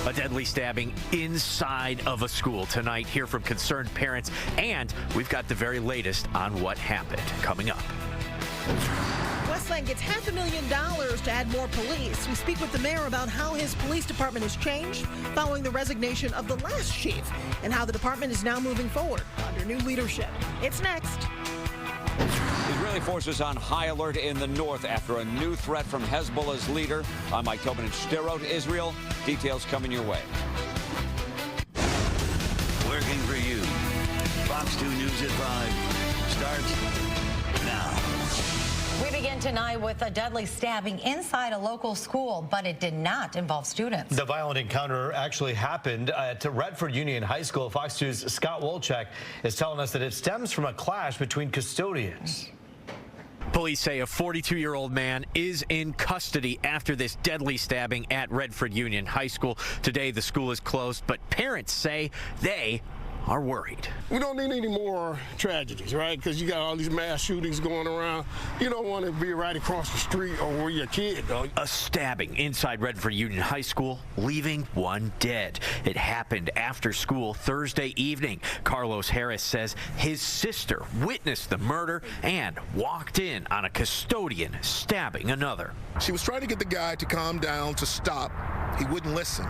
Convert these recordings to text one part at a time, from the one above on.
A deadly stabbing inside of a school tonight. Hear from concerned parents, and we've got the very latest on what happened coming up. Westland gets $500,000 to add more police. We speak with the mayor about how his police department has changed following the resignation of the last chief and how the department is now moving forward under new leadership. It's next. Israeli forces on high alert in the north after a new threat from Hezbollah's leader. I'm Mike Tobin in Sderot, Israel. Details coming your way. Working for you. Fox 2 News at 5 starts now. We begin tonight with a deadly stabbing inside a local school, but it did not involve students. The violent encounter actually happened at Redford Union High School. Fox 2's Scott Wolchek is telling us that it stems from a clash between custodians. Police say a 42-year-old man is in custody after this deadly stabbing at Redford Union High School. Today, the school is closed, but parents say they are worried. We don't need any more tragedies, right? Because you got all these mass shootings going around. You don't want to be right across the street or where your kid goes. A stabbing inside Redford Union High School, leaving one dead. It happened after school Thursday evening. Carlos Harris says his sister witnessed the murder and walked in on a custodian stabbing another. She was trying to get the guy to calm down, to stop. He wouldn't listen.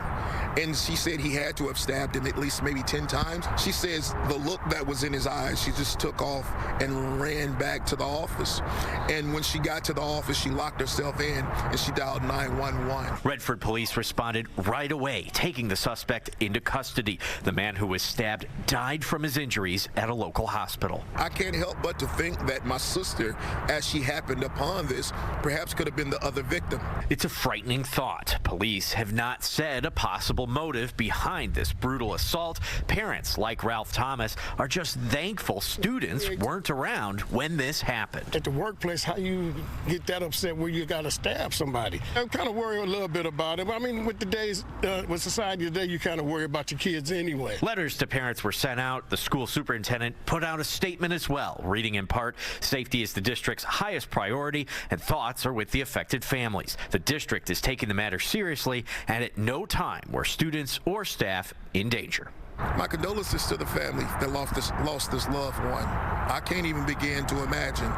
And she said he had to have stabbed him at least maybe 10 times. She says the look that was in his eyes, she just took off and ran back to the office. And when she got to the office, she locked herself in and she dialed 911. Redford police responded right away, taking the suspect into custody. The man who was stabbed died from his injuries at a local hospital. I can't help but to think that my sister, as she happened upon this, perhaps could have been the other victim. It's a frightening thought. Police have not said a possible motive behind this brutal assault. Parents like Ralph Thomas are just thankful students weren't around when this happened. At the workplace, how you get that upset where you got to stab somebody? I'm kind of worried a little bit about it. I mean, with the days, with society today, you kind of worry about your kids anyway. Letters to parents were sent out. The school superintendent put out a statement as well, reading in part, safety is the district's highest priority and thoughts are with the affected families. The district is taking the matter seriously and at no time were students or staff in danger. My condolences to the family that lost this loved one. I can't even begin to imagine,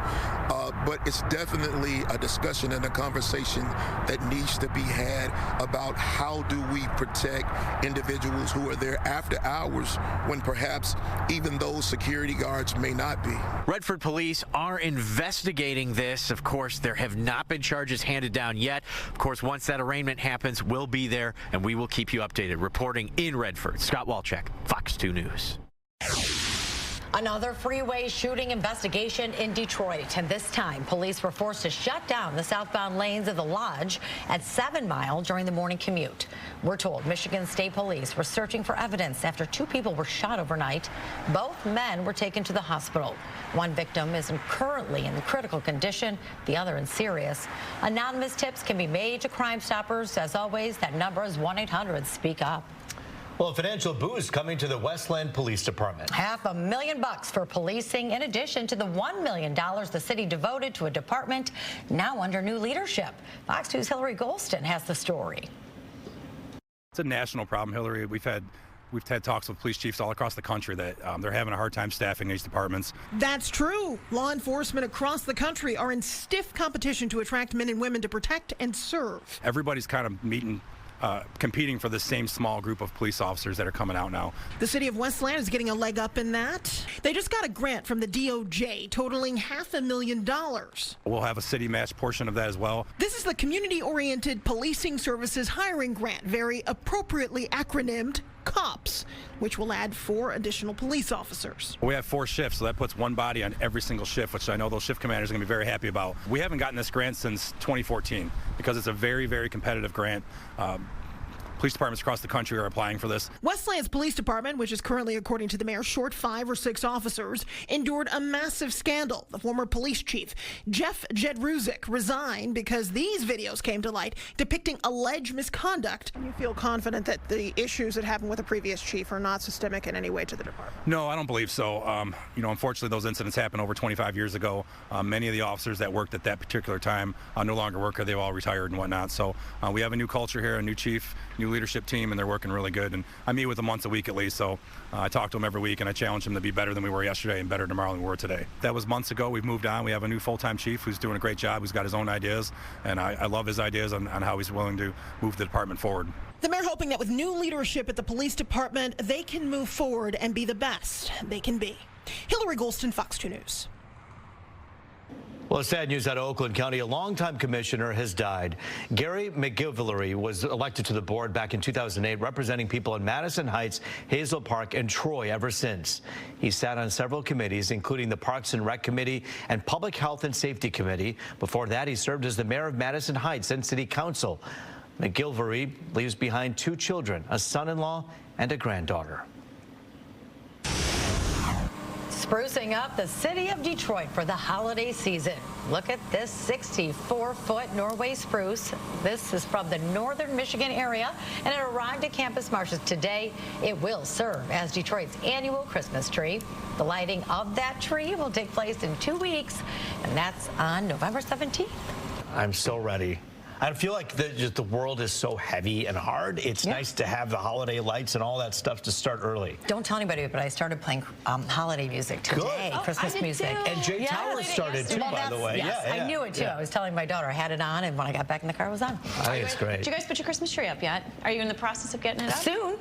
but it's definitely a discussion and a conversation that needs to be had about how do we protect individuals who are there after hours when perhaps even those security guards may not be. Redford police are investigating this. Of course, there have not been charges handed down yet. Of course, once that arraignment happens, we'll be there and we will keep you updated. Reporting in Redford, Scott Wolchek, Fox 2 News. Another freeway shooting investigation in Detroit, and this time police were forced to shut down the southbound lanes of the Lodge at 7 Mile during the morning commute. We're told Michigan State Police were searching for evidence after 2 people were shot overnight. Both men were taken to the hospital. One victim is currently in critical condition, the other in serious. Anonymous tips can be made to Crime Stoppers. As always, that number is 1-800-SPEAK-UP. Well, a financial boost coming to the Westland Police Department. $500,000 for policing, in addition to the $1 million the city devoted to a department now under new leadership. Fox 2's Hillary Golston has the story. It's a national problem, Hillary. We've had talks with police chiefs all across the country that they're having a hard time staffing these departments. That's true. Law enforcement across the country are in stiff competition to attract men and women to protect and serve. Everybody's kind of competing for the same small group of police officers that are coming out now. The city of Westland is getting a leg up in that. They just got a grant from the DOJ totaling $500,000. We'll have a city match portion of that as well. This is the Community-Oriented Policing Services Hiring Grant, very appropriately acronymed COPS, which will add 4 additional police officers. We have 4 shifts, so that puts 1 body on every single shift, which I know those shift commanders are going to be very happy about. We haven't gotten this grant since 2014 because it's a very, very competitive grant. Police departments across the country are applying for this. Westland's police department, which is currently, according to the mayor, short 5 or 6 officers, endured a massive scandal. The former police chief, Jeff Jedruzik, resigned because these videos came to light depicting alleged misconduct. You feel confident that the issues that happened with the previous chief are not systemic in any way to the department? No, I don't believe so. Unfortunately, those incidents happened over 25 years ago. Many of the officers that worked at that particular time no longer work, or they've all retired and whatnot. So we have a new culture here, a new chief, new new leadership team, and they're working really good. And I meet with them once a week at least, so I talk to them every week, and I challenge them to be better than we were yesterday and better tomorrow than we were today. That was months ago. We've moved on. We have a new full-time chief who's doing a great job, who's got his own ideas, and I love his ideas on how he's willing to move the department forward. The mayor hoping that with new leadership at the police department, they can move forward and be the best they can be. Hillary Golston, Fox 2 News. Well, sad news out of Oakland County. A longtime commissioner has died. Gary McGillivray was elected to the board back in 2008, representing people in Madison Heights, Hazel Park, and Troy ever since. He sat on several committees, including the Parks and Rec Committee and Public Health and Safety Committee. Before that, he served as the mayor of Madison Heights and City Council. McGillivray leaves behind 2 children, a son-in-law and a granddaughter. Sprucing up the city of Detroit for the holiday season. Look at this 64-foot Norway spruce. This is from the northern Michigan area, and it arrived at Campus Marshes today. It will serve as Detroit's annual Christmas tree. The lighting of that tree will take place in 2 weeks, and that's on November 17th. I'm so ready. I feel like the world is so heavy and hard. It's nice to have the holiday lights and all that stuff to start early. Don't tell anybody, but I started playing holiday music today, Christmas music. Too. And Jay Towers started too, by the way. Yes, I knew it too. I was telling my daughter I had it on, and when I got back in the car, it was on. I think it's great. Did you guys put your Christmas tree up yet? Are you in the process of getting it up? Soon.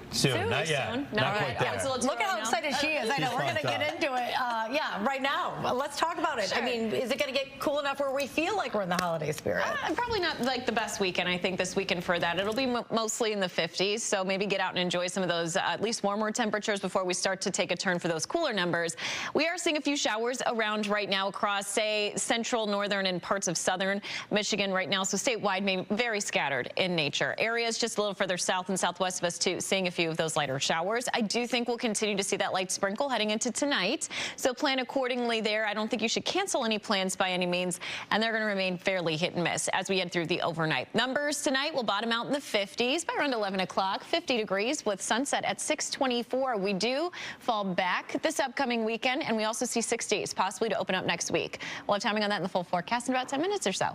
Not yet. Soon. Not quite there. Look at how excited she is. I know. We're going to get into it. Yeah, right now. Well, let's talk about it. Sure. I mean, is it going to get cool enough where we feel like we're in the holiday spirit? Probably not like the best weekend, I think, this weekend for that. It'll be mostly in the 50s, so maybe get out and enjoy some of those at least warmer temperatures before we start to take a turn for those cooler numbers. We are seeing a few showers around right now across, say, central, northern, and parts of southern Michigan right now, so statewide, maybe very scattered in nature. Areas just a little further south and southwest of us, too, seeing a few of those lighter showers. I do think we'll continue to see that light sprinkle heading into tonight, so plan accordingly there. I don't think you should cancel any plans by any means, and they're going to remain fairly hit and miss as we head through the overnight. Numbers tonight will bottom out in the 50s by around 11 o'clock, 50 degrees with sunset at 6:24. We do fall back this upcoming weekend, and we also see 60s possibly to open up next week. We'll have timing on that in the full forecast in about 10 minutes or so.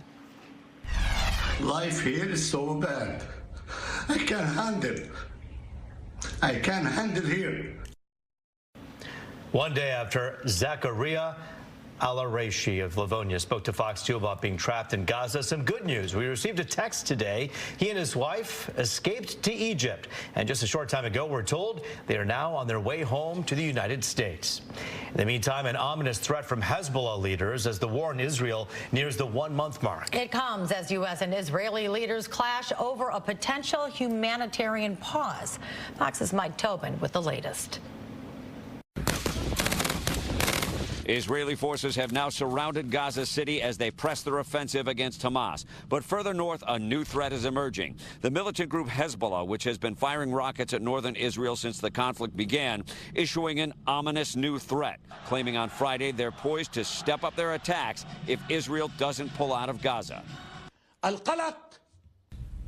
Life here is so bad. I can't handle it. I can't handle here. One day after Zachariah Al-Araishi of Livonia spoke to Fox 2 about being trapped in Gaza. Some good news. We received a text today. He and his wife escaped to Egypt. And just a short time ago, we're told they are now on their way home to the United States. In the meantime, an ominous threat from Hezbollah leaders as the war in Israel nears the 1-month mark. It comes as U.S. and Israeli leaders clash over a potential humanitarian pause. Fox's Mike Tobin with the latest. Israeli forces have now surrounded Gaza City as they press their offensive against Hamas. But further north, a new threat is emerging. The militant group Hezbollah, which has been firing rockets at northern Israel since the conflict began, issuing an ominous new threat, claiming on Friday they're poised to step up their attacks if Israel doesn't pull out of Gaza.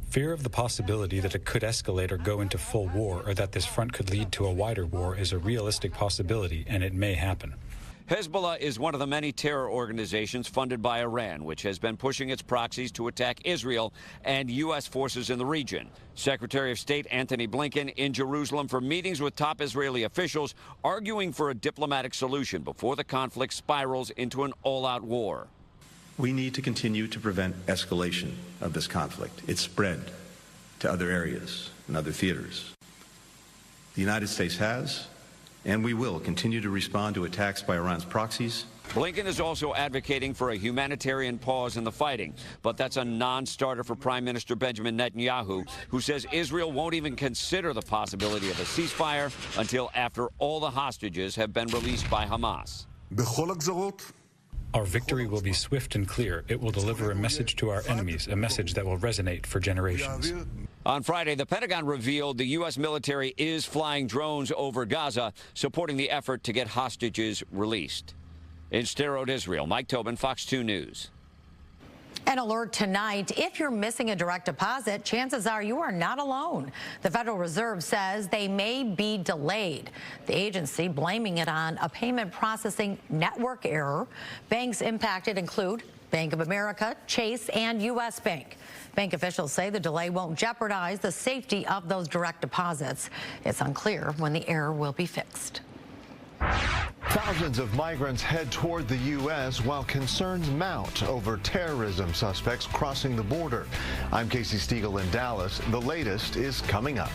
Fear of the possibility that it could escalate or go into full war, or that this front could lead to a wider war, is a realistic possibility, and it may happen. Hezbollah is one of the many terror organizations funded by Iran, which has been pushing its proxies to attack Israel and U.S. forces in the region. Secretary of State Antony Blinken in Jerusalem for meetings with top Israeli officials, arguing for a diplomatic solution before the conflict spirals into an all-out war. We need to continue to prevent escalation of this conflict. It's spread to other areas and other theaters. The United States has, and we will continue to respond to attacks by Iran's proxies. Blinken is also advocating for a humanitarian pause in the fighting, but that's a non-starter for Prime Minister Benjamin Netanyahu, who says Israel won't even consider the possibility of a ceasefire until after all the hostages have been released by Hamas. Our victory will be swift and clear. It will deliver a message to our enemies, a message that will resonate for generations. On Friday, the Pentagon revealed the U.S. military is flying drones over Gaza, supporting the effort to get hostages released. In Sderot, Israel, Mike Tobin, Fox 2 News. An alert tonight. If you're missing a direct deposit, chances are you are not alone. The Federal Reserve says they may be delayed. The agency blaming it on a payment processing network error. Banks impacted include Bank of America, Chase, and U.S. Bank. Bank officials say the delay won't jeopardize the safety of those direct deposits. It's unclear when the error will be fixed. Thousands of migrants head toward the U.S. while concerns mount over terrorism suspects crossing the border. I'm Casey Stiegel in Dallas. The latest is coming up.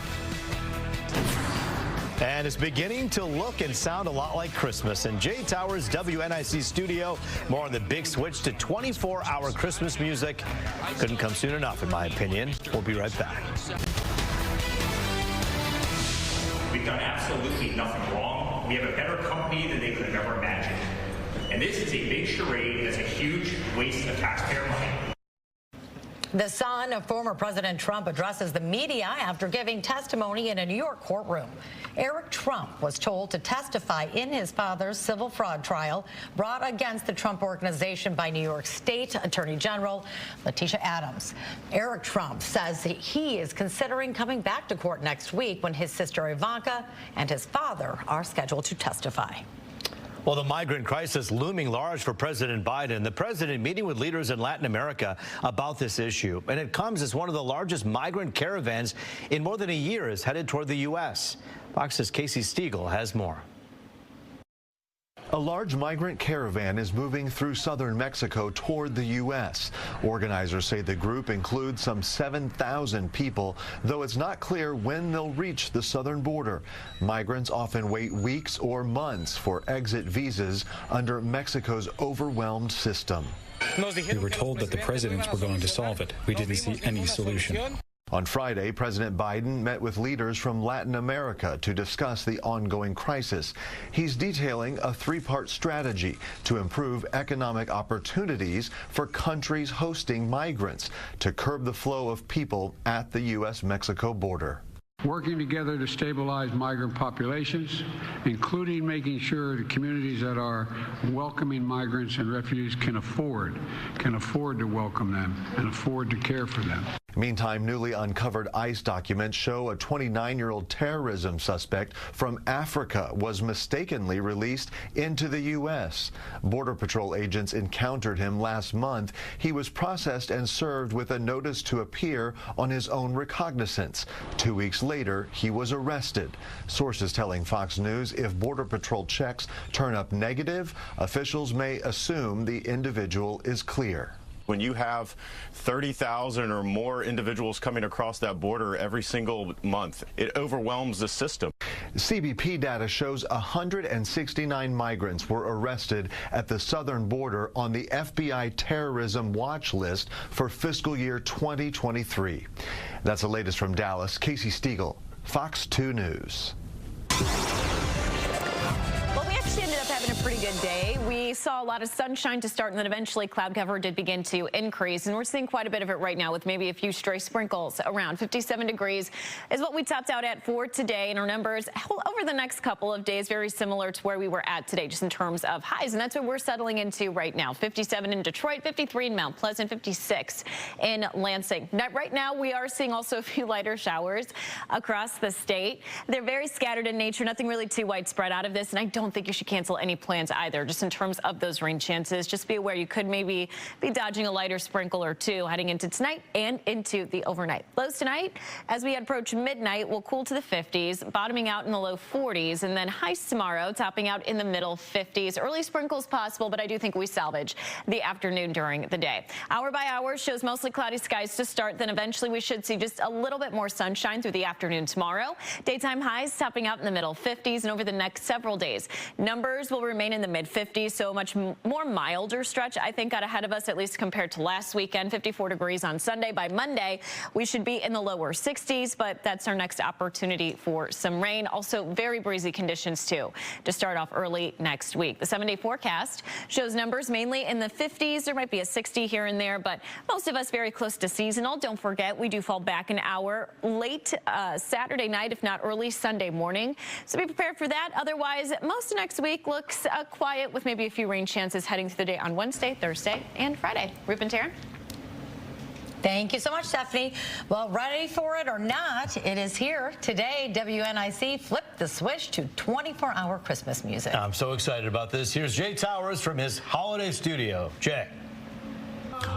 And it's beginning to look and sound a lot like Christmas. In Jay Towers' WNIC studio, more on the big switch to 24-hour Christmas music. Couldn't come soon enough, in my opinion. We'll be right back. We've done absolutely nothing wrong. We have a better company than they could have ever imagined. And this is a big charade that's a huge waste of taxpayer money. The son of former President Trump addresses the media after giving testimony in a New York courtroom. Eric Trump was told to testify in his father's civil fraud trial brought against the Trump Organization by New York State Attorney General Letitia Adams. Eric Trump says he is considering coming back to court next week when his sister Ivanka and his father are scheduled to testify. Well, the migrant crisis looming large for President Biden. The president meeting with leaders in Latin America about this issue. And it comes as one of the largest migrant caravans in more than a year is headed toward the U.S. Fox's Casey Stiegel has more. A large migrant caravan is moving through southern Mexico toward the U.S. Organizers say the group includes some 7,000 people, though it's not clear when they'll reach the southern border. Migrants often wait weeks or months for exit visas under Mexico's overwhelmed system. We were told that the presidents were going to solve it. We didn't see any solution. On Friday, President Biden met with leaders from Latin America to discuss the ongoing crisis. He's detailing a three-part strategy to improve economic opportunities for countries hosting migrants to curb the flow of people at the U.S.-Mexico border. Working together to stabilize migrant populations, including making sure the communities that are welcoming migrants and refugees can afford to welcome them and afford to care for them. Meantime, newly uncovered ICE documents show a 29-year-old terrorism suspect from Africa was mistakenly released into the U.S. Border Patrol agents encountered him last month. He was processed and served with a notice to appear on his own recognizance. 2 weeks later, he was arrested. Sources telling Fox News if Border Patrol checks turn up negative, officials may assume the individual is clear. When you have 30,000 or more individuals coming across that border every single month, it overwhelms the system. CBP data shows 169 migrants were arrested at the southern border on the FBI terrorism watch list for fiscal year 2023. That's the latest from Dallas. Casey Stiegel, Fox 2 News. Ended up having a pretty good day. We saw a lot of sunshine to start, and then eventually cloud cover did begin to increase, and we're seeing quite a bit of it right now with maybe a few stray sprinkles around. 57 degrees is what we topped out at for today, and our numbers over the next couple of days very similar to where we were at today, just in terms of highs, and that's what we're settling into right now. 57 in Detroit, 53 in Mount Pleasant, 56 in Lansing. Now, right now we are seeing also a few lighter showers across the state. They're very scattered in nature, nothing really too widespread out of this, and I don't think you should cancel any plans either, just in terms of those rain chances. Just be aware you could maybe be dodging a lighter sprinkle or two heading into tonight and into the overnight. Lows tonight, as we approach midnight, will cool to the 50s, bottoming out in the low 40s, and then highs tomorrow, topping out in the middle 50s. Early sprinkles possible, but I do think we salvage the afternoon during the day. Hour by hour shows mostly cloudy skies to start, then eventually we should see just a little bit more sunshine through the afternoon tomorrow. Daytime highs topping out in the middle 50s, and over the next several days, numbers will remain in the mid-50s, so a much more milder stretch, I think, got ahead of us, at least compared to last weekend. 54 degrees on Sunday. By Monday, we should be in the lower 60s, but that's our next opportunity for some rain. Also, very breezy conditions, too, to start off early next week. The 7-day forecast shows numbers mainly in the 50s. There might be a 60 here and there, but most of us very close to seasonal. Don't forget, we do fall back an hour late Saturday night, if not early Sunday morning. So be prepared for that. Otherwise, most of next week looks quiet with maybe a few rain chances heading through the day on Wednesday, Thursday, and Friday. Ruben, Taryn? Thank you so much, Stephanie. Well, ready for it or not, it is here today. WNIC flipped the switch to 24-hour Christmas music. I'm so excited about this. Here's Jay Towers from his holiday studio. Jay.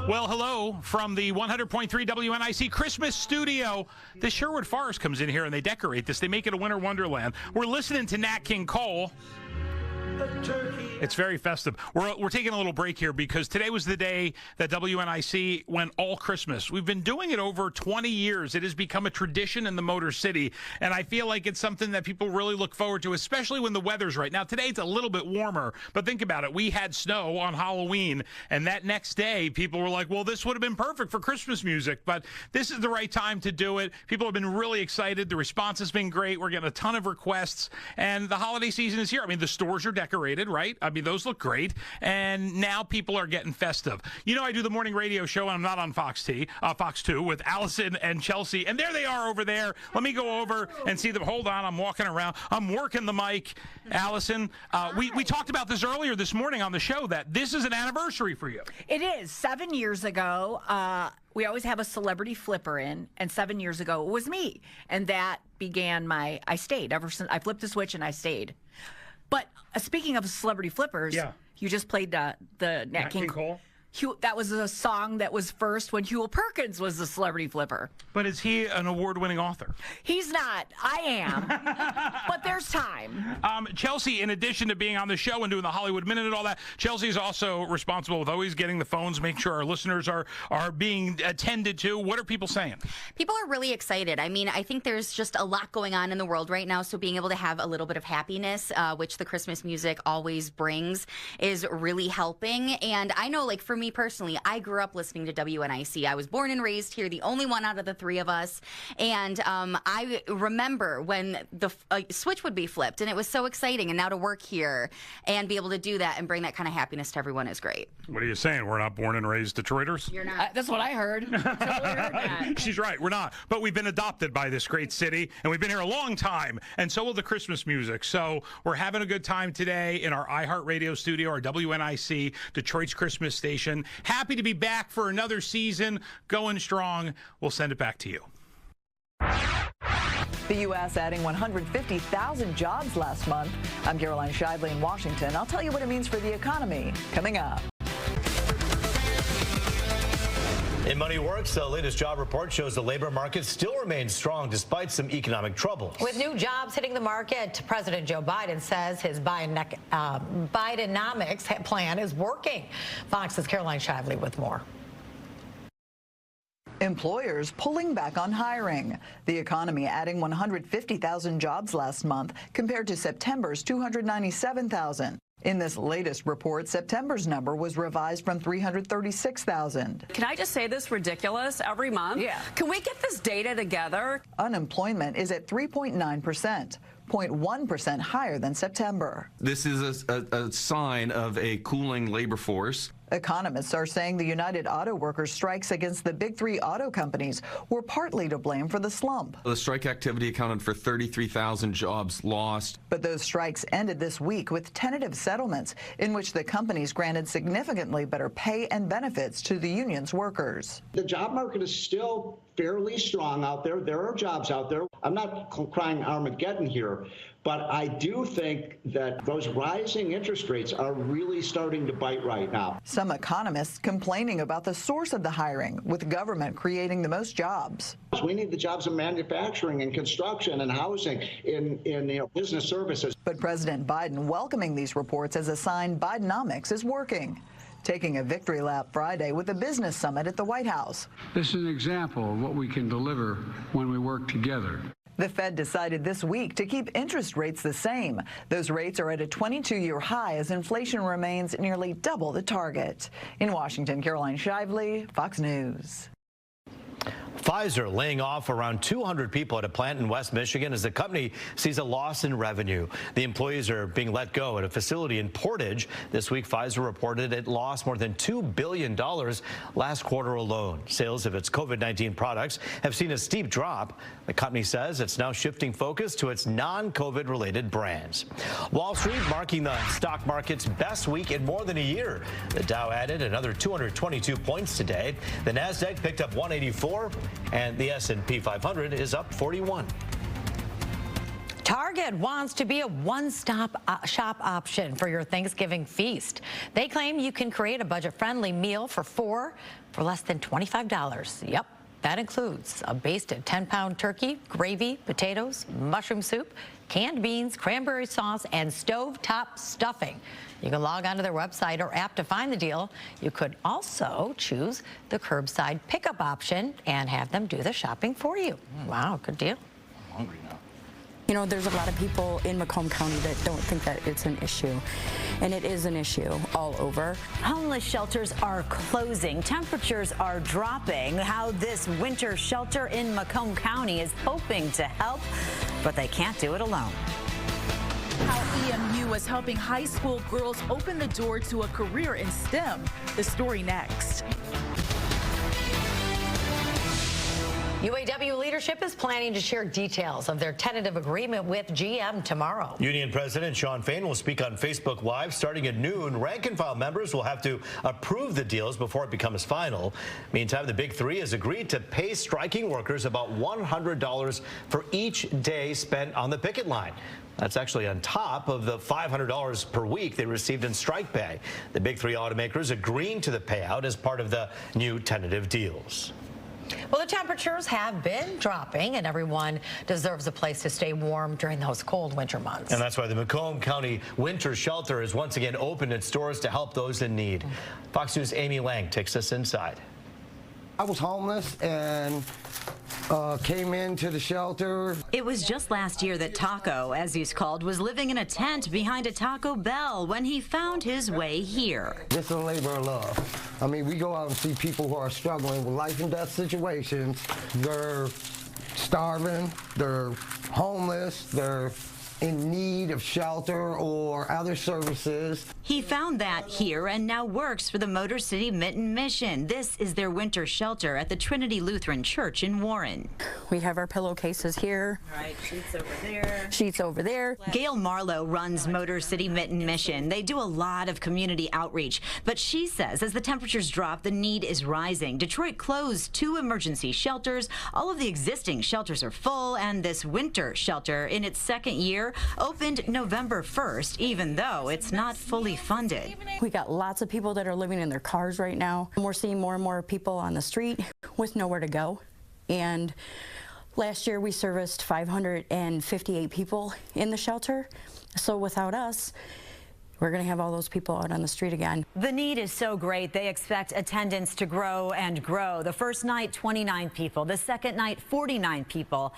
Well, hello from the 100.3 WNIC Christmas studio. The Sherwood Forest comes in here and they decorate this. They make it a winter wonderland. We're listening to Nat King Cole. It's very festive. We're taking a little break here because today was the day that WNIC went all Christmas. We've been doing it over 20 years. It has become a tradition in the Motor City, and I feel like it's something that people really look forward to, especially when the weather's right. Now, today it's a little bit warmer, but think about it. We had snow on Halloween, and that next day, people were like, well, this would have been perfect for Christmas music, but this is the right time to do it. People have been really excited. The response has been great. We're getting a ton of requests, and the holiday season is here. I mean, the stores are decorated, right? I mean, those look great, and now people are getting festive. You know, I do the morning radio show, and I'm not on Fox 2 with Allison and Chelsea, and there they are over there. Let me go over and see them. Hold on, I'm walking around. I'm working the mic. Allison, we talked about this earlier this morning on the show, that this is an anniversary for you. It is. 7 years ago, we always have a celebrity flipper in, and 7 years ago, it was me, and that began I stayed. Ever since I flipped the switch, and I stayed. But speaking of celebrity flippers, you just played the Nat King Cole. That was a song that was first when Huel Perkins was the celebrity flipper. But is he an award-winning author? He's not. I am. But there's time. Chelsea, in addition to being on the show and doing the Hollywood Minute and all that, Chelsea is also responsible with always getting the phones, make sure our listeners are being attended to. What are people saying? People are really excited. I mean, I think there's just a lot going on in the world right now, so being able to have a little bit of happiness, which the Christmas music always brings, is really helping. And I know, like, for me personally, I grew up listening to WNIC. I was born and raised here, the only one out of the three of us. And I remember when the switch would be flipped, and it was so exciting. And now to work here and be able to do that and bring that kind of happiness to everyone is great. What are you saying? We're not born and raised Detroiters? You're not. That's what I heard. Totally heard that. She's right. We're not. But we've been adopted by this great city, and we've been here a long time, and so will the Christmas music. So we're having a good time today in our iHeartRadio studio, our WNIC, Detroit's Christmas station. Happy to be back for another season, going strong. We'll send it back to you. The U.S. adding 150,000 jobs last month. I'm Caroline Shively in Washington. I'll tell you what it means for the economy coming up. In Money Works, the latest job report shows the labor market still remains strong despite some economic troubles. With new jobs hitting the market, President Joe Biden says his Bidenomics plan is working. Fox's Caroline Shively with more. Employers pulling back on hiring. The economy adding 150,000 jobs last month compared to September's 297,000. In this latest report, September's number was revised from 336,000. Can I just say this ridiculous every month? Yeah. Can we get this data together? Unemployment is at 3.9%. 0.1% higher than September. This is a sign of a cooling labor force. Economists are saying the United Auto Workers strikes against the big three auto companies were partly to blame for the slump. The strike activity accounted for 33,000 jobs lost. But those strikes ended this week with tentative settlements in which the companies granted significantly better pay and benefits to the union's workers. The job market is still fairly strong out there. There are jobs out there. I'm not crying Armageddon here, but I do think that those rising interest rates are really starting to bite right now. Some economists complaining about the source of the hiring, with government creating the most jobs. We need the jobs in manufacturing and construction and housing, in business services. But President Biden welcoming these reports as a sign Bidenomics is working. Taking a victory lap Friday with a business summit at the White House. This is an example of what we can deliver when we work together. The Fed decided this week to keep interest rates the same. Those rates are at a 22-year high as inflation remains nearly double the target. In Washington, Caroline Shively, Fox News. Pfizer laying off around 200 people at a plant in West Michigan as the company sees a loss in revenue. The employees are being let go at a facility in Portage. This week, Pfizer reported it lost more than $2 billion last quarter alone. Sales of its COVID-19 products have seen a steep drop. The company says it's now shifting focus to its non-COVID related brands. Wall Street marking the stock market's best week in more than a year. The Dow added another 222 points today. The Nasdaq picked up 184. And the S&P 500 is up 41. Target wants to be a one-stop shop option for your Thanksgiving feast. They claim you can create a budget-friendly meal for four for less than $25. Yep, that includes a basted 10-pound turkey, gravy, potatoes, mushroom soup, canned beans, cranberry sauce, and stovetop stuffing. You can log onto their website or app to find the deal. You could also choose the curbside pickup option and have them do the shopping for you. Wow, good deal. I'm hungry now. You know, there's a lot of people in Macomb County that don't think that it's an issue, and it is an issue all over. Homeless shelters are closing. Temperatures are dropping. How this winter shelter in Macomb County is hoping to help, but they can't do it alone. How EMU is helping high school girls open the door to a career in STEM. The story next. UAW leadership is planning to share details of their tentative agreement with GM tomorrow. Union President Shawn Fain will speak on Facebook Live starting at noon. Rank and file members will have to approve the deals before it becomes final. Meantime, the Big Three has agreed to pay striking workers about $100 for each day spent on the picket line. That's actually on top of the $500 per week they received in strike pay. The Big Three automakers agreeing to the payout as part of the new tentative deals. Well, the temperatures have been dropping, and everyone deserves a place to stay warm during those cold winter months. And that's why the Macomb County Winter Shelter has once again opened its doors to help those in need. Fox News' Amy Lang takes us inside. I was homeless and came into the shelter. It was just last year that Taco, as he's called, was living in a tent behind a Taco Bell when he found his way here. This is a labor of love. I mean, we go out and see people who are struggling with life and death situations. They're starving, they're homeless, they're in need of shelter or other services. He found that here and now works for the Motor City Mitten Mission. This is their winter shelter at the Trinity Lutheran Church in Warren. We have our pillowcases here. All right, sheets over there. Sheets over there. Gail Marlowe runs Motor City Mitten Mission. They do a lot of community outreach, but she says as the temperatures drop, the need is rising. Detroit closed 2 emergency shelters. All of the existing shelters are full, and this winter shelter, in its second year, opened November 1st, even though it's not fully funded. We got lots of people that are living in their cars right now. We're seeing more and more people on the street with nowhere to go. And last year we serviced 558 people in the shelter. So without us, we're going to have all those people out on the street again. The need is so great, they expect attendance to grow and grow. The first night, 29 people. The second night, 49 people.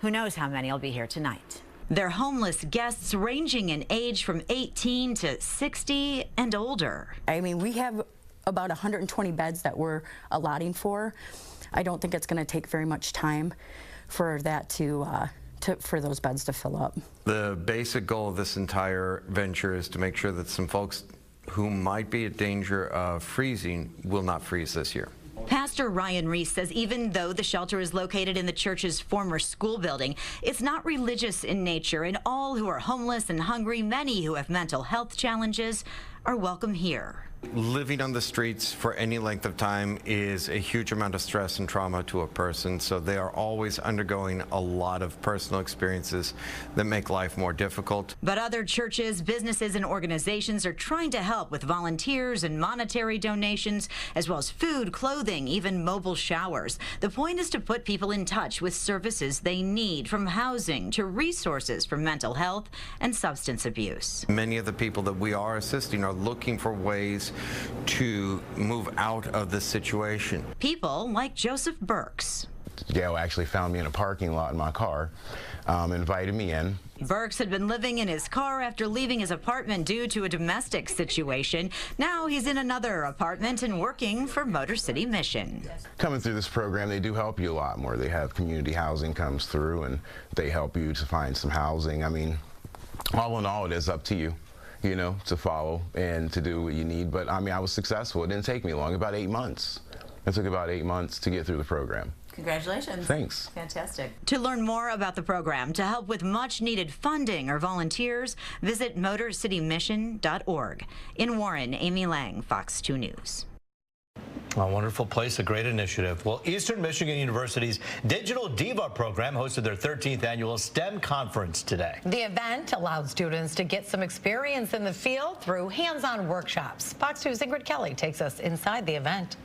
Who knows how many will be here tonight. They're homeless guests ranging in age from 18 to 60 and older. I mean, we have about 120 beds that we're allotting for. I don't think it's going to take very much time for that for those beds to fill up. The basic goal of this entire venture is to make sure that some folks who might be at danger of freezing will not freeze this year. Pastor Ryan Reese says even though the shelter is located in the church's former school building, it's not religious in nature, and all who are homeless and hungry, many who have mental health challenges, are welcome here. Living on the streets for any length of time is a huge amount of stress and trauma to a person, so they are always undergoing a lot of personal experiences that make life more difficult. But other churches, businesses, and organizations are trying to help with volunteers and monetary donations, as well as food, clothing, even mobile showers. The point is to put people in touch with services they need, from housing to resources for mental health and substance abuse. Many of the people that we are assisting are looking for ways to move out of this situation. People like Joseph Burks. Gail actually found me in a parking lot in my car, invited me in. Burks had been living in his car after leaving his apartment due to a domestic situation. Now he's in another apartment and working for Motor City Mission. Coming through this program, they do help you a lot more. They have community housing comes through, and they help you to find some housing. I mean, all in all, it is up to you, you know, to follow and to do what you need. But I mean, I was successful. It didn't take me long, about 8 months. It took about 8 months to get through the program. Congratulations. Thanks. Fantastic. To learn more about the program, to help with much needed funding or volunteers, visit motorcitymission.org. In Warren, Amy Lang, Fox 2 News. A wonderful place, a great initiative. Well, Eastern Michigan University's Digital Diva program hosted their 13th annual STEM conference today. The event allowed students to get some experience in the field through hands-on workshops. Fox 2's Ingrid Kelly takes us inside the event.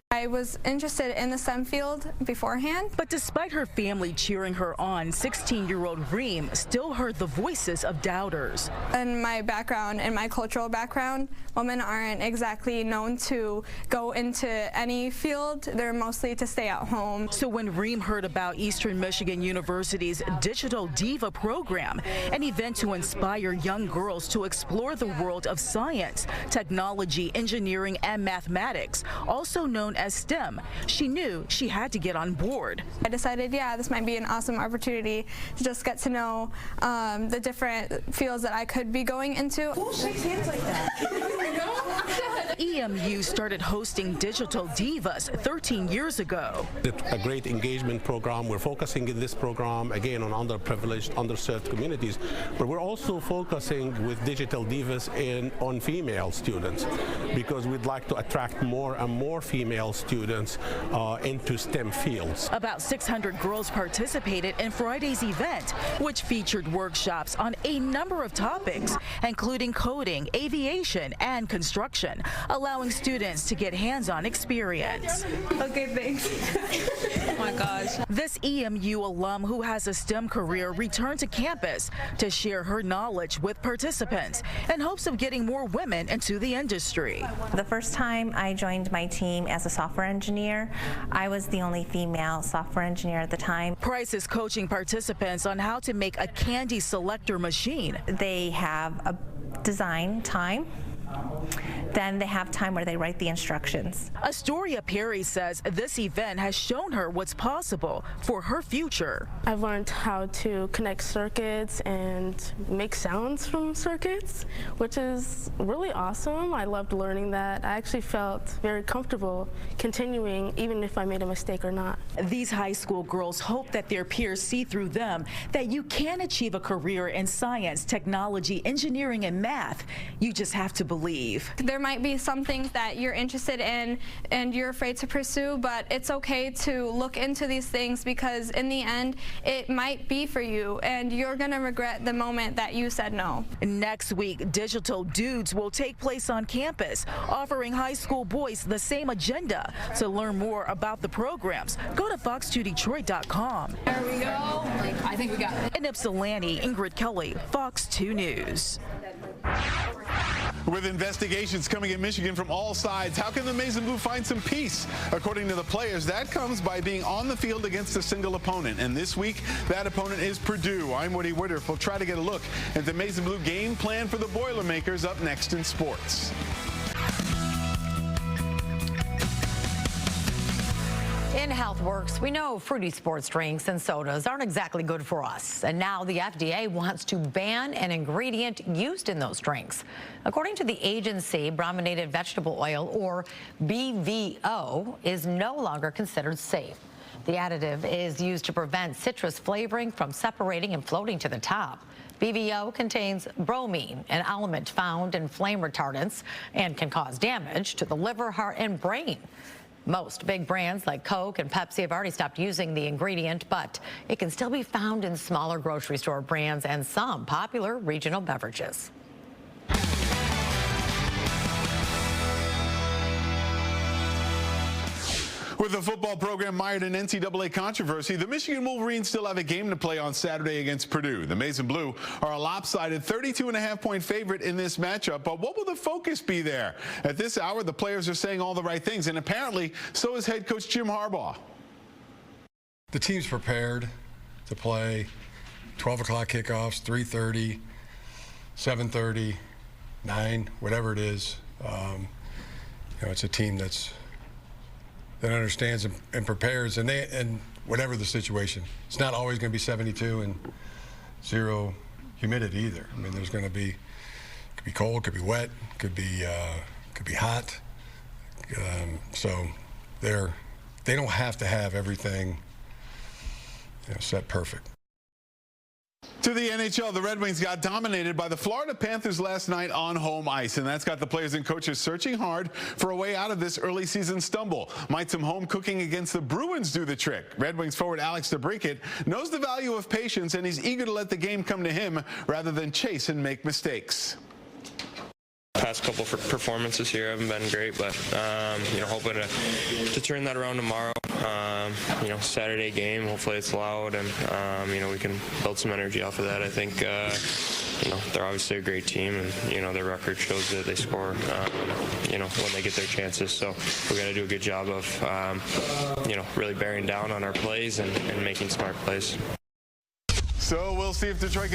I was interested in the STEM field beforehand. But despite her family cheering her on, 16-year-old Reem still heard the voices of doubters. In my background, in my cultural background, women aren't exactly known to go into any field. They're mostly to stay at home. So when Reem heard about Eastern Michigan University's Digital Diva program, an event to inspire young girls to explore the world of science, technology, engineering, and mathematics, also known as STEM, she knew she had to get on board. I decided, yeah, this might be an awesome opportunity to just get to know the different fields that I could be going into. Who shakes hands like that? EMU started hosting Digital Divas 13 years ago. It's a great engagement program. We're focusing in this program, again, on underprivileged, underserved communities, but we're also focusing with Digital Divas on female students, because we'd like to attract more and more female students into STEM fields. About 600 girls participated in Friday's event, which featured workshops on a number of topics, including coding, aviation, and construction, allowing students to get hands-on experience. Okay, thanks. Oh my gosh. This EMU alum who has a STEM career returned to campus to share her knowledge with participants in hopes of getting more women into the industry. The first time I joined my team as a software engineer, I was the only female software engineer at the time. Price is coaching participants on how to make a candy selector machine. They have a design time. Then they have time where they write the instructions. Astoria Perry says this event has shown her what's possible for her future. I've learned how to connect circuits and make sounds from circuits, which is really awesome. I loved learning that. I actually felt very comfortable continuing, even if I made a mistake or not. These high school girls hope that their peers see through them that you can achieve a career in science, technology, engineering, and math. You just have to believe. There might be some things that you're interested in and you're afraid to pursue, but it's okay to look into these things, because in the end, it might be for you, and you're going to regret the moment that you said no. Next week, Digital Dudes will take place on campus, offering high school boys the same agenda. To learn more about the programs, go to fox2detroit.com. There we go. I think we got it. In Ypsilanti, Ingrid Kelly, Fox 2 News. With investigations coming at Michigan from all sides, how can the Maize and Blue find some peace? According to the players, that comes by being on the field against a single opponent. And this week, that opponent is Purdue. I'm Woody Woodruff. We'll try to get a look at the Maize and Blue game plan for the Boilermakers up next in sports. In HealthWorks, we know fruity sports drinks and sodas aren't exactly good for us. And now the FDA wants to ban an ingredient used in those drinks. According to the agency, brominated vegetable oil, or BVO, is no longer considered safe. The additive is used to prevent citrus flavoring from separating and floating to the top. BVO contains bromine, an element found in flame retardants, and can cause damage to the liver, heart, and brain. Most big brands like Coke and Pepsi have already stopped using the ingredient, but it can still be found in smaller grocery store brands and some popular regional beverages. With the football program mired in NCAA controversy, the Michigan Wolverines still have a game to play on Saturday against Purdue. The Maize and Blue are a lopsided 32.5-point favorite in this matchup, but what will the focus be there? At this hour, the players are saying all the right things, and apparently so is head coach Jim Harbaugh. The team's prepared to play 12 o'clock kickoffs, 3:30, 7:30, 9, whatever it is. It's a team that understands and prepares, and whatever the situation. It's not always going to be 72 and 0 humidity either. I mean, there's going to be, could be cold, could be wet, could be hot. So they don't have to have everything set perfect. To the NHL, the Red Wings got dominated by the Florida Panthers last night on home ice, and that's got the players and coaches searching hard for a way out of this early season stumble. Might some home cooking against the Bruins do the trick? Red Wings forward Alex DeBrincat knows the value of patience, and he's eager to let the game come to him rather than chase and make mistakes. Past couple performances here haven't been great, but hoping to turn that around tomorrow. Saturday game, hopefully it's loud, and we can build some energy off of that. I think they're obviously a great team, and their record shows that they score when they get their chances. So we got to do a good job of really bearing down on our plays and making smart plays. So we'll see if Detroit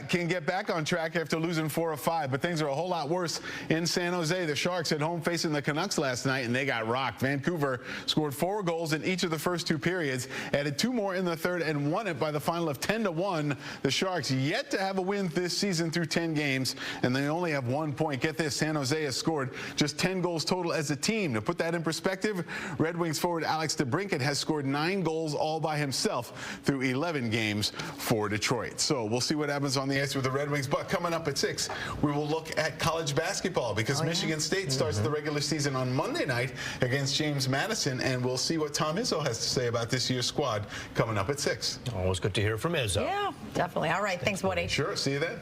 can get back on track after losing 4 of 5. But things are a whole lot worse in San Jose. The Sharks at home facing the Canucks last night, and they got rocked. Vancouver scored 4 goals in each of the first 2 periods, added 2 more in the third, and won it by the final of 10-1. The Sharks yet to have a win this season through 10 games, and they only have 1 point. Get this, San Jose has scored just 10 goals total as a team. To put that in perspective, Red Wings forward Alex DeBrincat has scored 9 goals all by himself through 11 games for Detroit. So we'll see what happens on the ice with the Red Wings. But coming up at 6, we will look at college basketball because Michigan State starts the regular season on Monday night against James Madison, and we'll see what Tom Izzo has to say about this year's squad coming up at 6. Always good to hear from Izzo. Yeah, definitely. All right, thanks, Woody. Sure, see you then.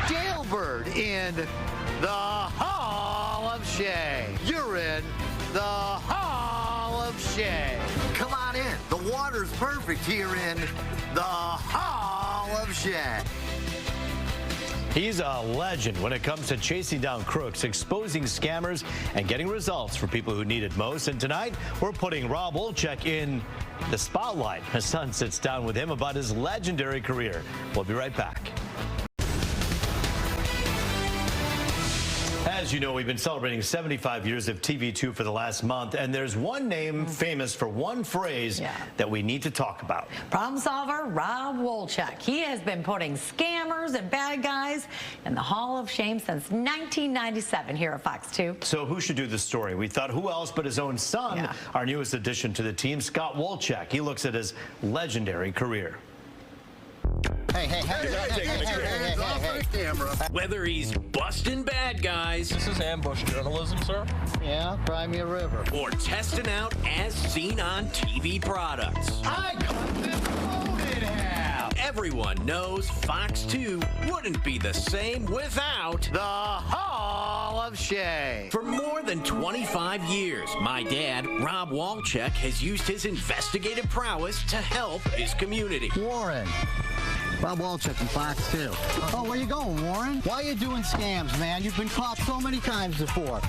Jailbird in the Hall of Shame. You're in the Hall of Shame. Come on in. The water's perfect here in the Hall of Shame. He's a legend when it comes to chasing down crooks, exposing scammers, and getting results for people who need it most. And tonight, we're putting Rob Wolchek in the spotlight. His son sits down with him about his legendary career. We'll be right back. As you know, we've been celebrating 75 years of TV2 for the last month, and there's one name famous for one phrase that we need to talk about. Problem solver Rob Wolchek. He has been putting scammers and bad guys in the Hall of Shame since 1997 here at Fox 2. So who should do the story? We thought who else but his own son, our newest addition to the team, Scott Wolchek. He looks at his legendary career. Hey. Whether he's busting bad guys. This is ambush journalism, sir. Yeah, cry me a river. Or testing out as seen on TV products. I cut this loaded half. Everyone knows Fox 2 wouldn't be the same without the Hall of Shame. For more than 25 years, my dad, Rob Wolchek, has used his investigative prowess to help his community. Warren. Rob Wolchek from Fox 2. Oh, where you going, Warren? Why are you doing scams, man? You've been caught so many times before.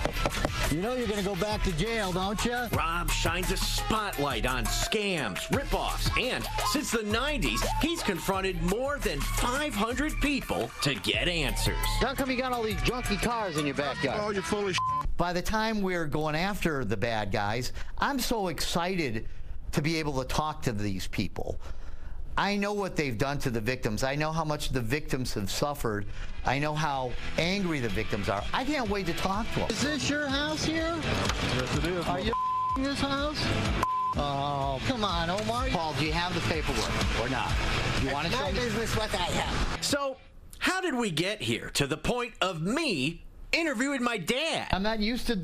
You know you're going to go back to jail, don't you? Rob shines a spotlight on scams, ripoffs, and since the 90s, he's confronted more than 500 people to get answers. How come you got all these junky cars in your backyard? Oh, you're full of By the time we're going after the bad guys, I'm so excited to be able to talk to these people. I know what they've done to the victims. I know how much the victims have suffered. I know how angry the victims are. I can't wait to talk to them. Is this your house here? Yes, it is. Are you this house? Oh, come on, Omar. Paul, do you have the paperwork or not? You want to show me? Business what I have. So, how did we get here to the point of me interviewing my dad? I'm not used to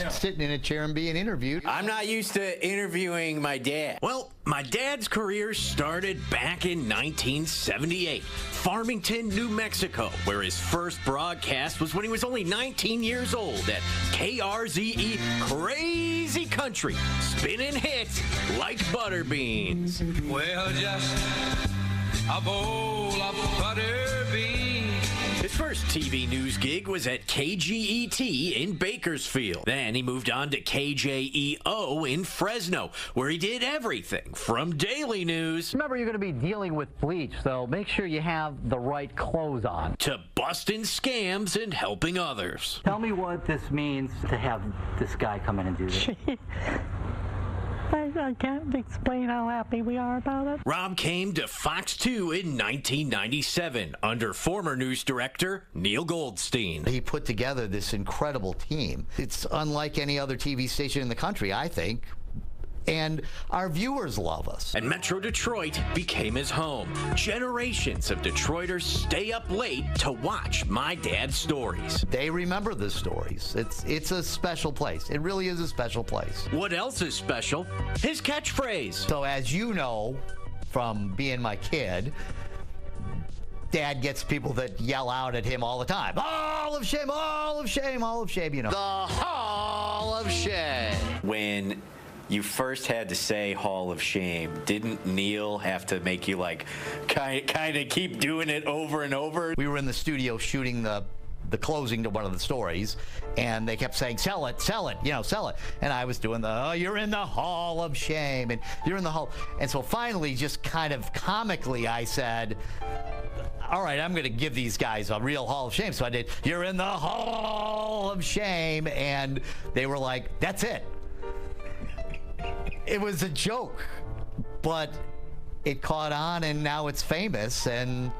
sitting in a chair and being interviewed. I'm not used to interviewing my dad. Well, my dad's career started back in 1978, Farmington, New Mexico, where his first broadcast was when he was only 19 years old at KRZE Crazy Country, spinning hits like butter beans. Well, just a bowl of butter beans. His first TV news gig was at KGET in Bakersfield. Then he moved on to KJEO in Fresno, where he did everything from daily news. Remember, you're going to be dealing with bleach, so make sure you have the right clothes on. To busting scams and helping others. Tell me what this means to have this guy come in and do this. I can't explain how happy we are about it. Rob came to Fox 2 in 1997 under former news director Neil Goldstein. He put together this incredible team. It's unlike any other TV station in the country, I think. And our viewers love us. And Metro Detroit became his home. Generations of Detroiters stay up late to watch My Dad's Stories. They remember the stories. It's a special place. It really is a special place. What else is special? His catchphrase. So as you know from being my kid, Dad gets people that yell out at him all the time. Hall of Shame, Hall of Shame, Hall of Shame, you know. The Hall of Shame. When you first had to say Hall of Shame, didn't Neil have to make you like kind of keep doing it over and over? We were in the studio shooting the closing to one of the stories, and they kept saying, sell it, you know, sell it. And I was doing you're in the Hall of Shame, and you're in the Hall. And so finally, just kind of comically, I said, all right, I'm going to give these guys a real Hall of Shame. So I did, you're in the Hall of Shame. And they were like, that's it. It was a joke, but it caught on, and now it's famous, and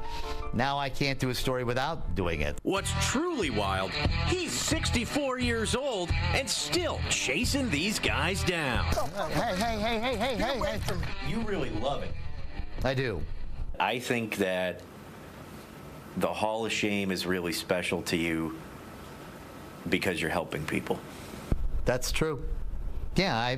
now I can't do a story without doing it. What's truly wild, he's 64 years old and still chasing these guys down. Hey. You really love it. I do. I think that the Hall of Shame is really special to you because you're helping people. That's true. Yeah,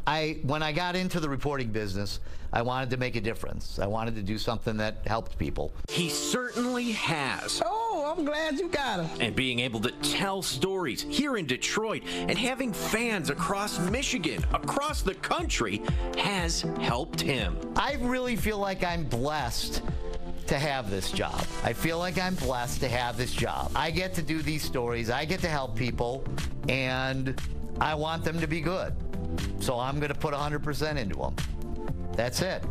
I when I got into the reporting business, I wanted to make a difference. I wanted to do something that helped people. He certainly has. Oh, I'm glad you got him. And being able to tell stories here in Detroit and having fans across Michigan, across the country, has helped him. I really feel like I'm blessed to have this job. I feel like I'm blessed to have this job. I get to do these stories. I get to help people, and I want them to be good. So I'm going to put 100% into them. That's it.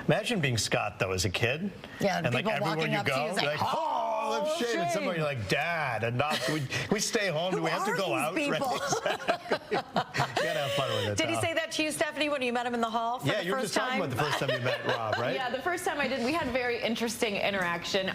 Imagine being Scott, though, as a kid. Yeah, and like people everywhere walking you up to go, you saying, like, Hall of Shame. And somebody like, Dad, and not, we stay home. Do we have to go out? People? Right? Exactly. You gotta have fun with it. Did he say that to you, Stephanie, when you met him in the hall for the first time? Yeah, you were just talking about the first time you met Rob, right? Yeah, the first time I did, we had a very interesting interaction.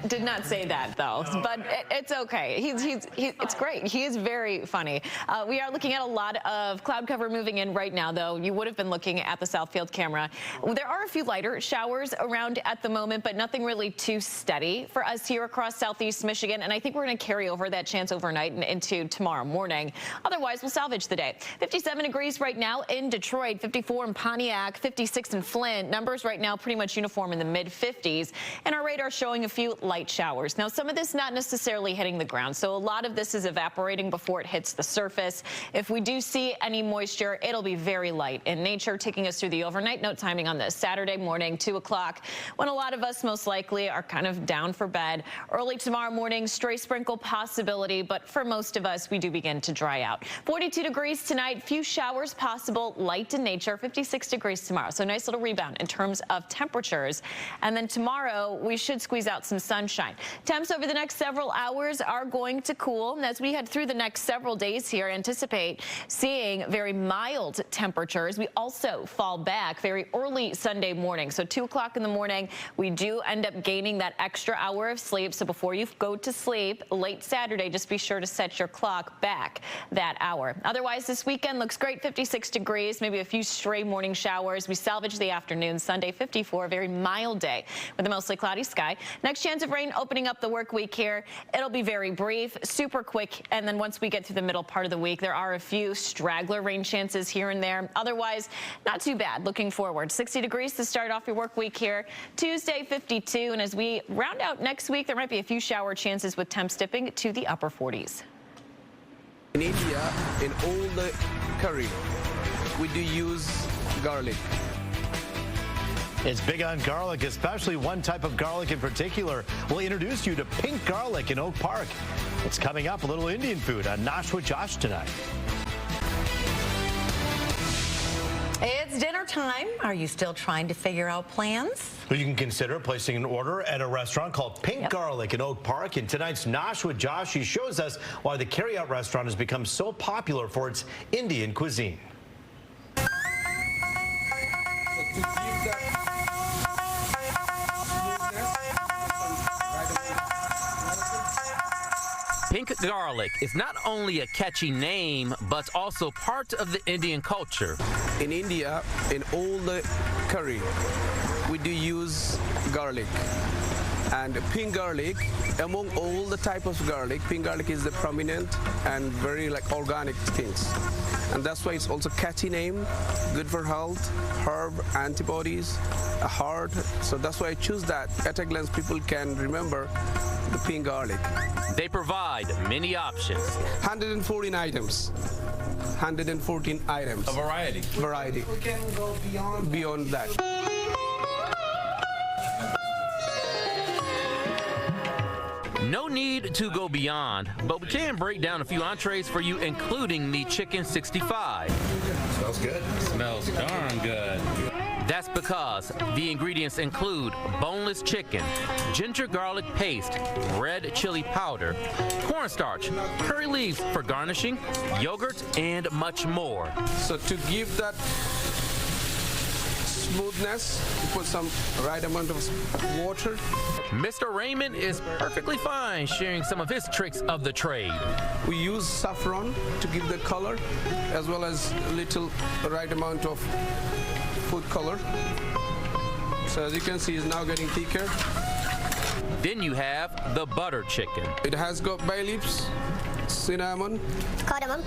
Did not say that, though, but it's okay. It's great. He is very funny. We are looking at a lot of cloud cover moving in right now, though. You would have been looking at the Southfield camera. There are a few lighter showers around at the moment, but nothing really too steady for us here across southeast Michigan, and I think we're going to carry over that chance overnight and into tomorrow morning. Otherwise, we'll salvage the day. 57 degrees right now in Detroit, 54 in Pontiac, 56 in Flint. Numbers right now pretty much uniform in the mid-50s, and our radar showing a few light showers. Now, some of this not necessarily hitting the ground, so a lot of this is evaporating before it hits the surface. If we do see any moisture, it'll be very light in nature, taking us through the overnight. Note timing on this Saturday morning, 2 o'clock, when a lot of us most likely are kind of down for bed. Early tomorrow morning, stray sprinkle possibility, but for most of us, we do begin to dry out. 42 degrees tonight, few showers possible, light in nature, 56 degrees tomorrow. So nice little rebound in terms of temperatures. And then tomorrow, we should squeeze out some sunshine. Temps over the next several hours are going to cool. And as we head through the next several days here, anticipate seeing very mild temperatures. We also fall back very early Sunday morning. So 2 o'clock in the morning, we do end up gaining that extra hour of sleep. So before you go to sleep late Saturday, just be sure to set your clock back that hour. Otherwise, this weekend looks great, 56 degrees, maybe a few stray morning showers. We salvage the afternoon. Sunday, 54, a very mild day with a mostly cloudy sky. Next chance of rain opening up the work week here. It'll be very brief, super quick, and then once we get to the middle part of the week, there are a few straggler rain chances here and there. Otherwise, not too bad. Looking forward. 60 degrees to start off your work week here. Tuesday, 52, and as we round out next week, there might be a few shower chances with temps dipping to the upper 40s. In India, in all the curry, we do use garlic. It's big on garlic, especially one type of garlic in particular. We'll introduce you to pink garlic in Oak Park. It's coming up, a little Indian food on Nosh with Josh tonight. It's dinner time. Are you still trying to figure out plans? Well, you can consider placing an order at a restaurant called Pink Garlic in Oak Park. In tonight's Nosh with Josh, he shows us why the carryout restaurant has become so popular for its Indian cuisine. Pink Pink garlic is not only a catchy name, but also part of the Indian culture. In India, in all the curry, we do use garlic. And pink garlic, among all the type of garlic, pink garlic is the prominent and very like organic things. And that's why it's also catchy name, good for health, herb, antibodies, a heart. So that's why I choose that. At a glance, people can remember the pink garlic. They provide many options. 114 items. 114 items. A variety. Variety. We can go Beyond that. No need to go beyond, but we can break down a few entrees for you, including the chicken 65. Smells good. Smells darn good. That's because the ingredients include boneless chicken, ginger garlic paste, red chili powder, cornstarch, curry leaves for garnishing, yogurt, and much more. So to give that smoothness, you put some right amount of water. Mr. Raymond is perfectly fine sharing some of his tricks of the trade. We use saffron to give the color, as well as a little right amount of food color. So as you can see, it's now getting thicker. Then you have the butter chicken. It has got bay leaves, cinnamon, cardamom.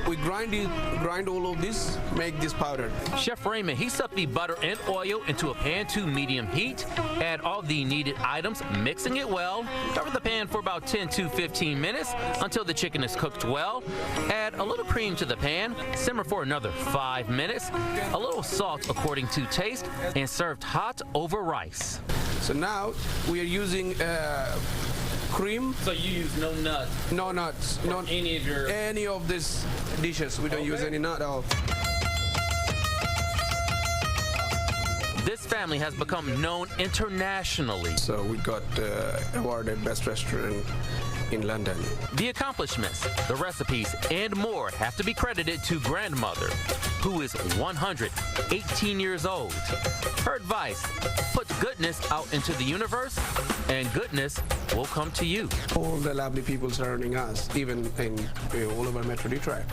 We grind all of this, make this powder. Chef Raymond heats up the butter and oil into a pan to medium heat. Add all the needed items, mixing it well. Cover the pan for about 10 to 15 minutes until the chicken is cooked well. Add a little cream to the pan, simmer for another 5 minutes. A little salt according to taste, and served hot over rice. So now we are using cream. So you use no nuts? No nuts. Not any of these dishes. We don't use any nut at all. This family has become known internationally. So we got awarded best restaurant in London. The accomplishments, the recipes, and more have to be credited to grandmother, who is 118 years old. Her advice, put goodness out into the universe, and goodness will come to you. All the lovely people surrounding us, even in all over Metro Detroit.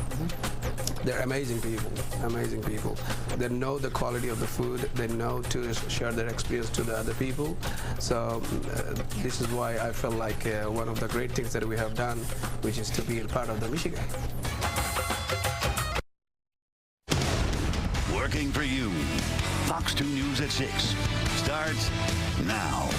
They're amazing people, amazing people. They know the quality of the food. They know to share their experience to the other people. So this is why I felt like one of the great things that we have done, which is to be a part of the Michigan. Working for you. Fox 2 News at 6 starts now.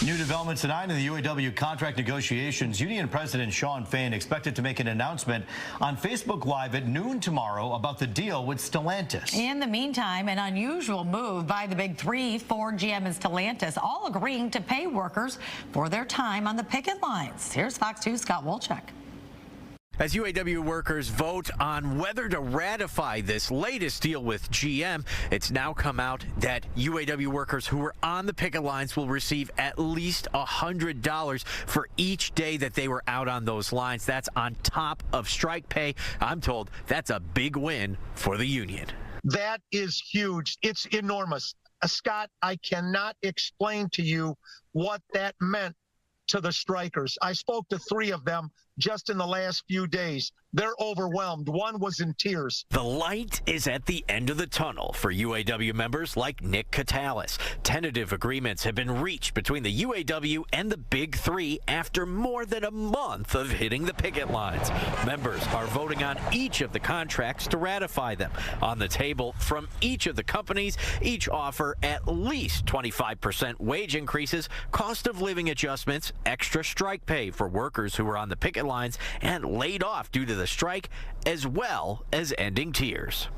New developments tonight in the UAW contract negotiations. Union President Shawn Fain expected to make an announcement on Facebook Live at noon tomorrow about the deal with Stellantis. In the meantime, an unusual move by the big three, Ford, GM, and Stellantis, all agreeing to pay workers for their time on the picket lines. Here's Fox 2's Scott Wolchek. As UAW workers vote on whether to ratify this latest deal with GM, it's now come out that UAW workers who were on the picket lines will receive at least $100 for each day that they were out on those lines. That's on top of strike pay. I'm told that's a big win for the union. That is huge. It's enormous. Scott, I cannot explain to you what that meant to the strikers. I spoke to 3 of them just in the last few days. They're overwhelmed. One was in tears. The light is at the end of the tunnel for UAW members like Nick Catalis. Tentative agreements have been reached between the UAW and the Big Three after more than a month of hitting the picket lines. Members are voting on each of the contracts to ratify them. On the table from each of the companies, each offer at least 25% wage increases, cost of living adjustments, extra strike pay for workers who were on the picket lines and laid off due to the strike, as well as ending tiers.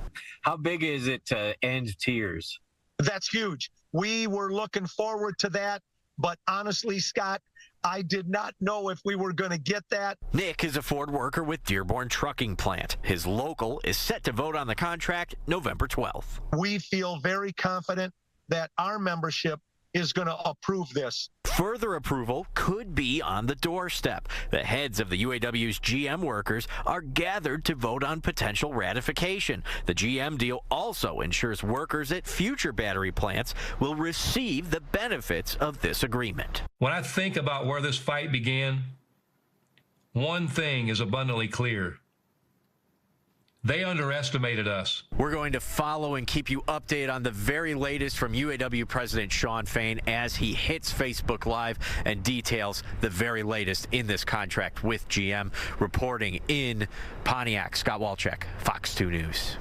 How big is it to end tiers? That's huge. We were looking forward to that, but honestly, Scott, I did not know if we were going to get that. Nick is a Ford worker with Dearborn Trucking Plant. His local is set to vote on the contract November 12th. We feel very confident that our membership is going to approve this. Further approval could be on the doorstep. The heads of the UAW's GM workers are gathered to vote on potential ratification. The GM deal also ensures workers at future battery plants will receive the benefits of this agreement. When I think about where this fight began, one thing is abundantly clear. They underestimated us. We're going to follow and keep you updated on the very latest from UAW President Shawn Fain as he hits Facebook Live and details the very latest in this contract with GM. Reporting in Pontiac, Scott Wolchek, Fox 2 News.